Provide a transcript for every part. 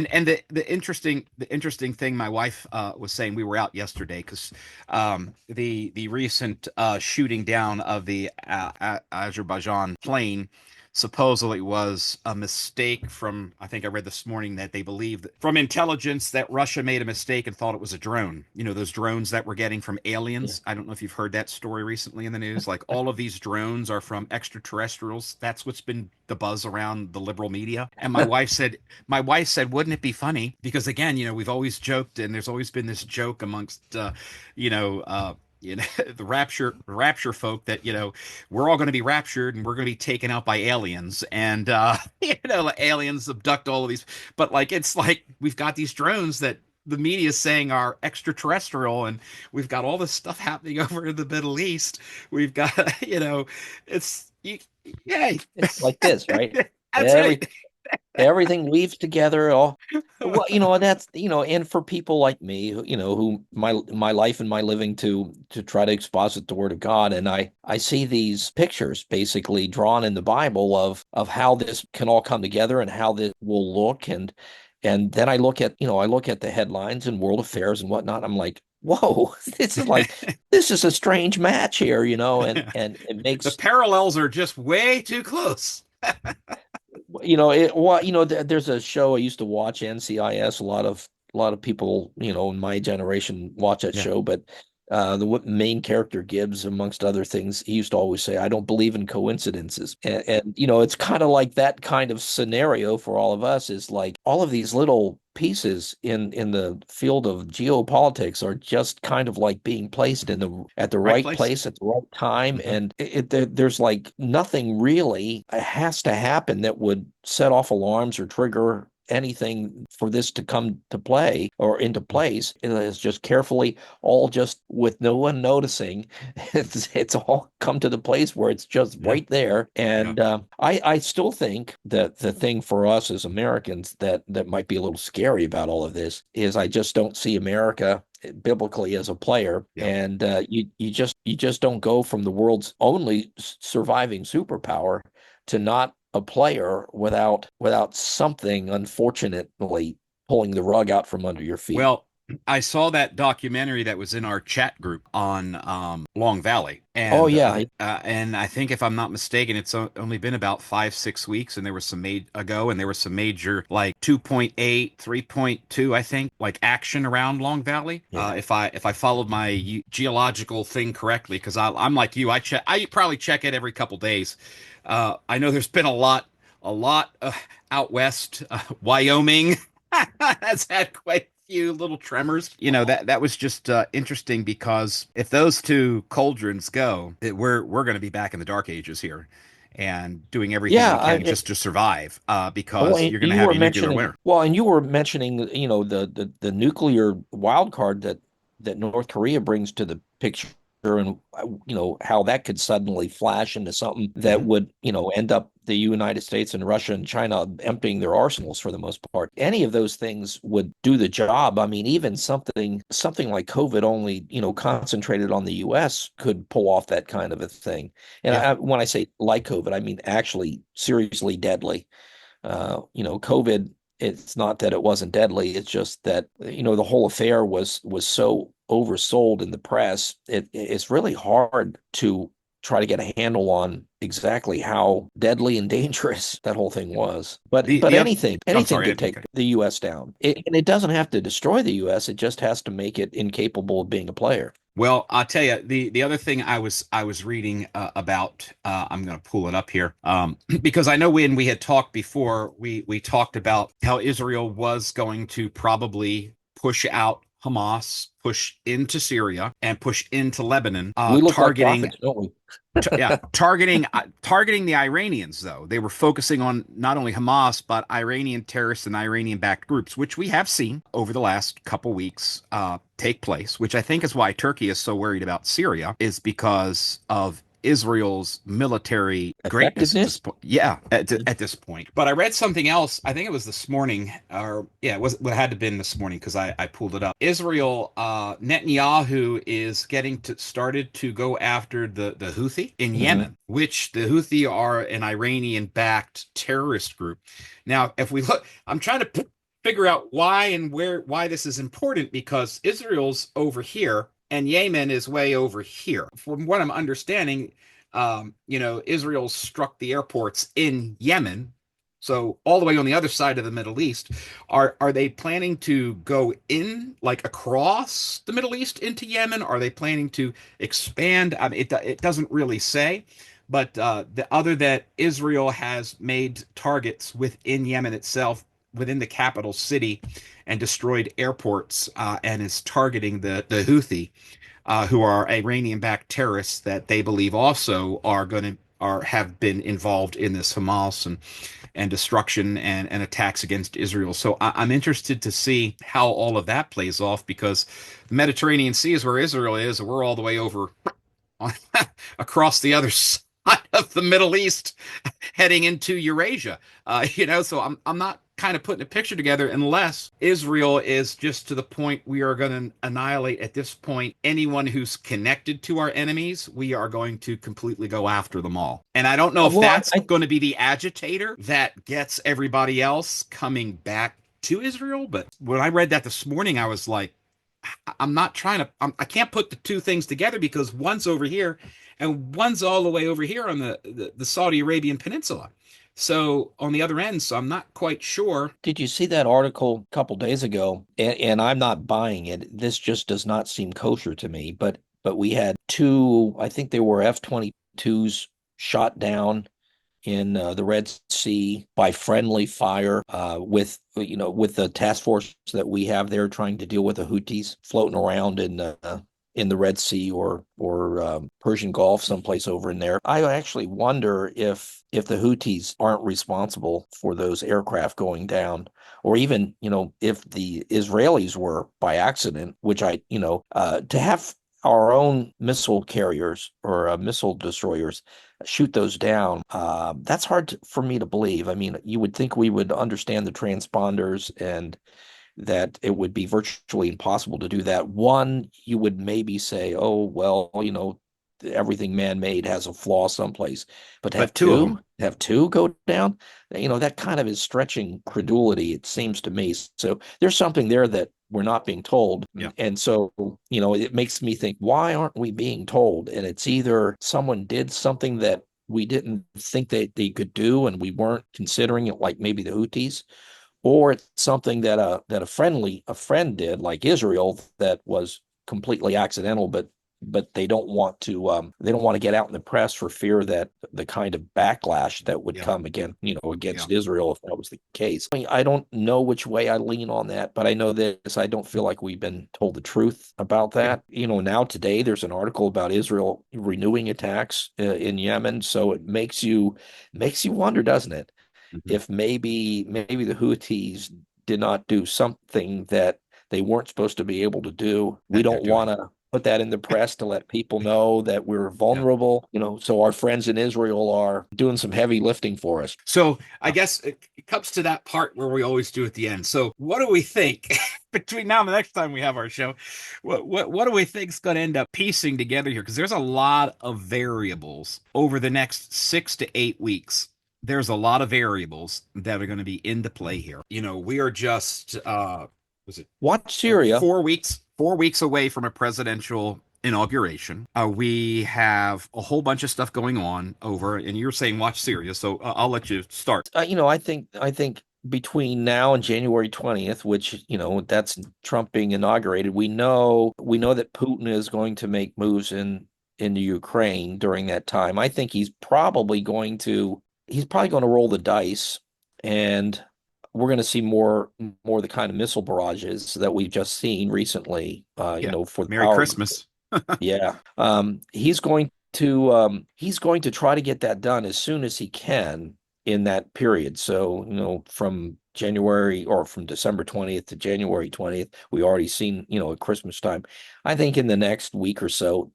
and the interesting thing my wife was saying, we were out yesterday because the recent shooting down of the Azerbaijan plane supposedly was a mistake from, I think I read this morning that they believe that, from intelligence, that Russia made a mistake and thought it was a drone. You know, those drones that we're getting from Yeah. aliens. I don't know if you've heard that story recently in the news. Like, all of these drones are from extraterrestrials. That's what's been the buzz around the liberal media. And my wife said, wouldn't it be funny? Because again, we've always joked, and there's always been this joke amongst, you know, uh, the rapture folk, that we're all going to be raptured and we're going to be taken out by aliens, and aliens abduct all of these. But like, it's like we've got these drones that the media is saying are extraterrestrial, and we've got all this stuff happening over in the Middle East. We've got it's yay. It's like this, right? That's Every right. everything weaves together. All well, and that's and for people like me, who my life and my living to try to exposit the Word of God, and I see these pictures basically drawn in the Bible of how this can all come together and how this will look, and then I look at the headlines and world affairs and whatnot. I'm like, whoa, this is a strange match here, and it The makes parallels are just way too close. there's a show I used to watch, NCIS. A lot of people, in my generation watch that Yeah. show, but the main character Gibbs, amongst other things, he used to always say, "I don't believe in coincidences," and it's kind of like that kind of scenario for all of us. Is like all of these little pieces in the field of geopolitics are just kind of like being placed at the Right right place. place at the right time, Hmm. and there's like nothing really has to happen that would set off alarms or trigger anything for this to come to play or into place. It is just carefully, all just with no one noticing. It's all come to the place where it's just Yeah. right there. Yeah. And I still think that the thing for us as Americans that might be a little scary about all of this is I just don't see America biblically as a player, Yeah. and you just don't go from the world's only surviving superpower to not a player without something unfortunately pulling the rug out from under your feet. Well, I saw that documentary that was in our chat group on Long Valley, Oh and yeah, and I think, if I'm not mistaken, it's only been about 5, 6 weeks, and there was some made ago, and there was some major, like, 2.8, 3.2, I think, like, action around Long Valley. yeah. If I followed my geological thing correctly, because I'm like you, I probably check it every couple days. I know there's been a lot out west, Wyoming. Has had quite a few little tremors. That was just interesting, because if those two cauldrons go, we're going to be back in the dark ages here, and doing everything Yeah, we can just to survive, well, because and you're going to you have were a nuclear mentioning winter. and you were mentioning, the nuclear wild card that North Korea brings to the picture, and how that could suddenly flash into something that Hmm. would, end up the United States and Russia and China emptying their arsenals for the most part. Any of those things would do the job. I mean, even something like COVID only, concentrated on the US could pull off that kind of a thing. And Yeah. when I say like COVID, I mean actually seriously deadly. COVID, it's not that it wasn't deadly. It's just that, the whole affair was so oversold in the press. It's really hard to try to get a handle on exactly how deadly and dangerous that whole thing was. But The but the oth- I'm anything sorry, I could didn't mean take to. the US down. And it doesn't have to destroy the US, it just has to make it incapable of being a player. Well, I'll tell you, the other thing I was reading about. I'm going to pull it up here, because I know when we had talked before, we talked about how Israel was going to probably push out Hamas, push into Syria, and push into Lebanon, We look like targeting prophets, don't we? yeah, targeting the Iranians. Though they were focusing on not only Hamas, but Iranian terrorists and Iranian backed groups, which we have seen over the last couple weeks take place, which I think is why Turkey is so worried about Syria, is because of Israel's military greatness at this Effectiveness? point. Yeah, at this point. But I read something else. I think it was this morning, or yeah, it had to have been this morning, because I pulled it up. Israel, Netanyahu is getting started to go after the Houthi in Hmm. Yemen, which the Houthi are an Iranian backed terrorist group. Now, if we look, I'm trying to figure out why this is important because Israel's over here and Yemen is way over here. From what I'm understanding, Israel struck the airports in Yemen, so all the way on the other side of the Middle East. Are they planning to go in like across the Middle East into Yemen? Are they planning to expand? I mean, it doesn't really say. But the other that Israel has made targets within Yemen itself, within the capital city, and destroyed airports, and is targeting the Houthi, who are Iranian-backed terrorists that they believe also are going to are have been involved in this Hamas and destruction and attacks against Israel. So I'm interested to see how all of that plays off because the Mediterranean Sea is where Israel is, and we're all the way over on, across the other side of the Middle East, heading into Eurasia. So I'm not kind of putting a picture together unless Israel is just to the point we are going to annihilate at this point anyone who's connected to our enemies. We are going to completely go after them all. And I don't know if Well, that's going to be the agitator that gets everybody else coming back to Israel. But when I read that this morning, I was like, I'm not trying to, I can't put the two things together because one's over here and one's all the way over here on the Saudi Arabian Peninsula. So on the other end, so I'm not quite sure. did you see that article a couple days ago? And I'm not buying it. This just does not seem kosher to me. But we had two, I think they were F-22s shot down in the Red Sea by friendly fire with the task force that we have there trying to deal with the Houthis floating around in the Red Sea or Persian Gulf, someplace over in there. I actually wonder if the Houthis aren't responsible for those aircraft going down, or even if the Israelis were by accident, which to have our own missile carriers or missile destroyers shoot those down. That's for me to believe. I mean, you would think we would understand the transponders and that it would be virtually impossible to do that. One, you would maybe say, oh, well, everything man-made has a flaw someplace, but to But two of them, have two go down, that kind of is stretching credulity, it seems to me. So there's something there that we're not being told. yeah. And so, it makes me think, why aren't we being told? And it's either someone did something that we didn't think that they could do and we weren't considering it, like maybe the Houthis, or it's something that a friend did, like Israel, that was completely accidental, but they don't want to get out in the press for fear that the kind of backlash that would Yeah. come Yeah. against Israel if that was the case. I mean, I don't know which way I lean on that, but I know this: I don't feel like we've been told the truth about Yeah. that. Now today there's an article about Israel renewing attacks in Yemen, so it makes you wonder, doesn't it? Mhm. If maybe the Houthis did not do something that they weren't supposed to be able to do. We That they're don't doing. want to put that in the press to let people know that we're Yeah. vulnerable, so our friends in Israel are doing some heavy lifting for us. So I guess it comes to that part where we always do at the end. So what do we think between now and the next time we have our show? What do we think is going to end up piecing together here? Because there's a lot of variables over the next 6 to 8 weeks. There's a lot of variables that are going to be into play here. We are just was it Watch Syria. 4 weeks away from a presidential inauguration. We have a whole bunch of stuff going on over, and you're saying watch Syria, so I'll let you start. I think between now and January 20th, which, that's Trump being inaugurated, we know that Putin is going to make moves in the Ukraine during that time. I think he's probably going to roll the dice, and we're going to see more of the kind of missile barrages that we've just seen recently, Yeah. for the Merry power. Christmas. Yeah. He's going to try to get that done as soon as he can in that period. So, from January or from December 20th to January 20th, we already seen, at Christmas time. I think in the next week or so,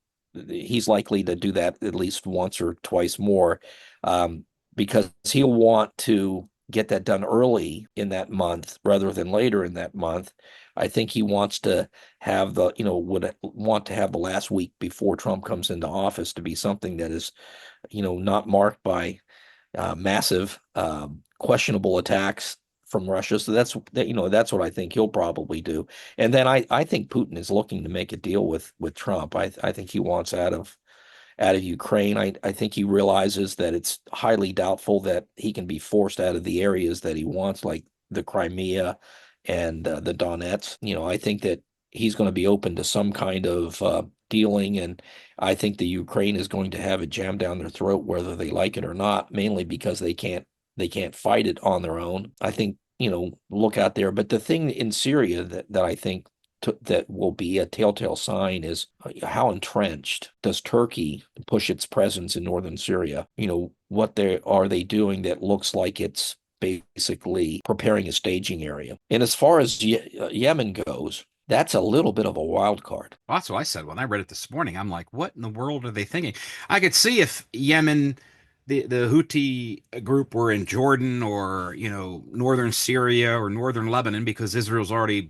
he's likely to do that at least once or twice more, um, because he'll want to get that done early in that month rather than later in that month. I think he wants to would want to have the last week before Trump comes into office to be something that is, not marked by massive questionable attacks from Russia. So that's what I think he'll probably do. And then I think Putin is looking to make a deal with Trump. I think he wants out of Ukraine. I think he realizes that it's highly doubtful that he can be forced out of the areas that he wants, like the Crimea and the Donets. I think that he's going to be open to some kind of dealing, and I think the Ukraine is going to have it jammed down their throat, whether they like it or not, mainly because they can't fight it on their own. I think, look out there. But the thing in Syria that I think that will be a telltale sign is how entrenched does Turkey push its presence in northern Syria? What are they doing that looks like it's basically preparing a staging area? And as far as Yemen goes, that's a little bit of a wild card. Well, that's what I said when I read it this morning. I'm like, what in the world are they thinking? I could see if Yemen, the Houthi group were in Jordan or, northern Syria or northern Lebanon because Israel's already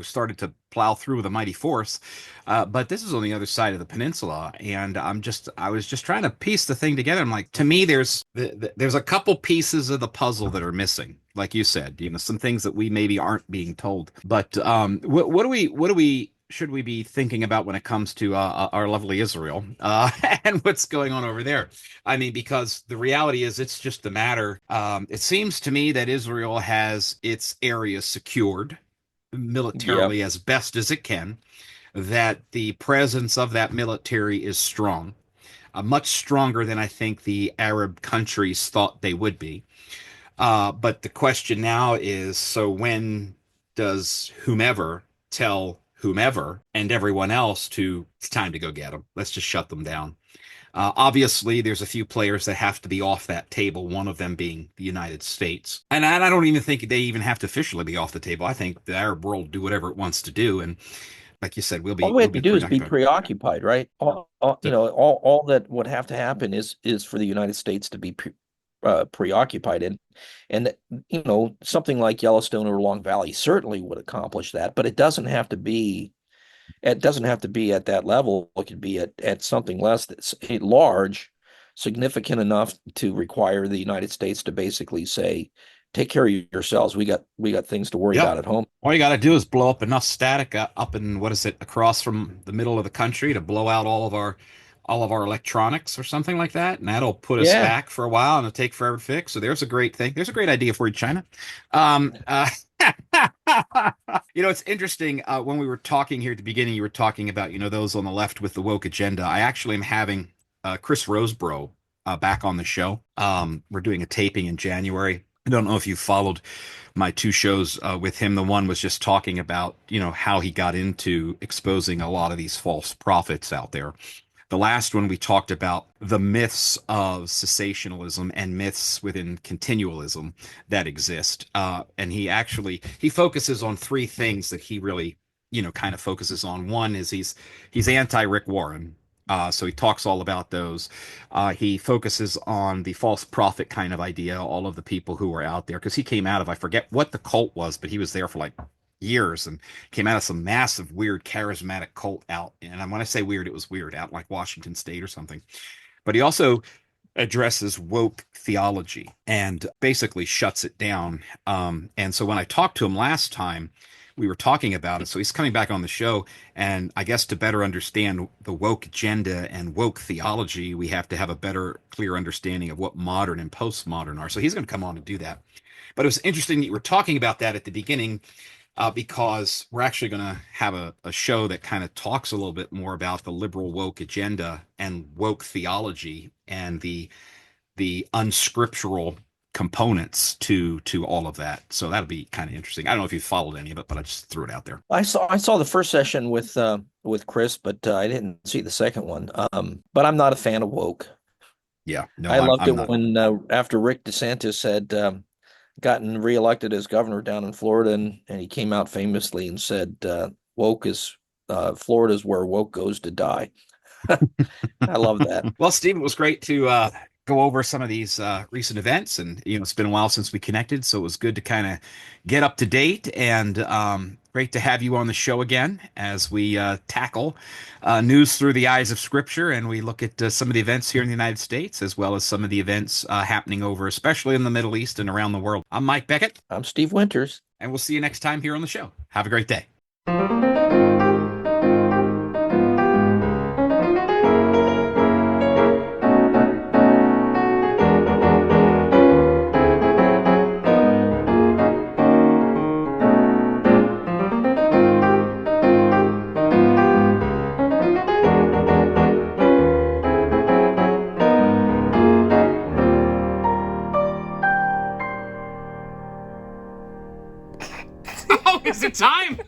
started to plow through with a mighty force. But this is on the other side of the peninsula, and I was just trying to piece the thing together. I'm like, to me, there's a couple pieces of the puzzle that are missing. Like you said, some things that we maybe aren't being told. But what do we should we be thinking about when it comes to our lovely Israel and what's going on over there? I mean, because the reality is, it's just a matter. It seems to me that Israel has its areas secured Yeah, militarily as best as it can, that the presence of that military is strong, much stronger than I think the Arab countries thought they would be. But the question now is, so when does whomever tell whomever and everyone else to it's time to go get them? Let's just shut them down. Obviously, there's a few players that have to be off that table, one of them being the United States. And I don't even think they even have to officially be off the table. I think the Arab world will do whatever it wants to do. And like you said, we'll all be we we'll have to be do is be preoccupied. preoccupied, right? All that would have to happen is for the United States to be preoccupied in, and something like Yellowstone or Long Valley certainly would accomplish that. But it doesn't have to be. It doesn't have to be at that level. It could be at something less that's large, significant enough to require the United States to basically say, "Take care of yourselves. We got things to worry Yep. about at home." All you got to do is blow up enough static up in what is it across from the middle of the country to blow out all of our electronics or something like that, and that'll put us Yeah. back for a while, and it'll take forever to fix. So there's a great thing. There's a great idea for you, China. It's interesting. When we were talking here at the beginning, you were talking about those on the left with the woke agenda. I actually am having Chris Roseborough back on the show. We're doing a taping in January. I don't know if you followed my two shows with him. The one was just talking about, how he got into exposing a lot of these false prophets out there. The last one we talked about the myths of cessationalism and myths within continualism that exist. And he focuses on three things that he really, kind of focuses on. One is he's anti Rick Warren. So he talks all about those. He focuses on the false prophet kind of idea, all of the people who were out there, because he came out of, I forget what the cult was, but he was there for like years and came out of some massive, weird, charismatic cult out. And when I say weird, it was weird out in like Washington State or something. But he also addresses woke theology and basically shuts it down. And so when I talked to him last time, we were talking about it. So he's coming back on the show. And I guess to better understand the woke agenda and woke theology, we have to have a better, clear understanding of what modern and postmodern are. So he's going to come on and do that. But it was interesting that you were talking about that at the beginning, because we're actually going to have a show that kind of talks a little bit more about the liberal woke agenda and woke theology and the unscriptural components to all of that. So that'll be kind of interesting. I don't know if you followed any of it, but I just threw it out there. I saw the first session with Chris, but I didn't see the second one. But I'm not a fan of woke. Yeah, no, I I'm loved I'm it not. when after Rick DeSantis had gotten reelected as governor down in Florida, and he came out famously and said, "Woke is Florida's where woke goes to die." I love that. Well, Steve, it was great to go over some of these recent events. And it's been a while since we connected, so it was good to kind of get up to date. And great to have you on the show again as we tackle news through the eyes of Scripture, and we look at some of the events here in the United States, as well as some of the events happening over, especially in the Middle East and around the world. I'm Mike Beckett, I'm Steve Winters. and we'll see you next time here on the show. Have a great day. Oh, is it time?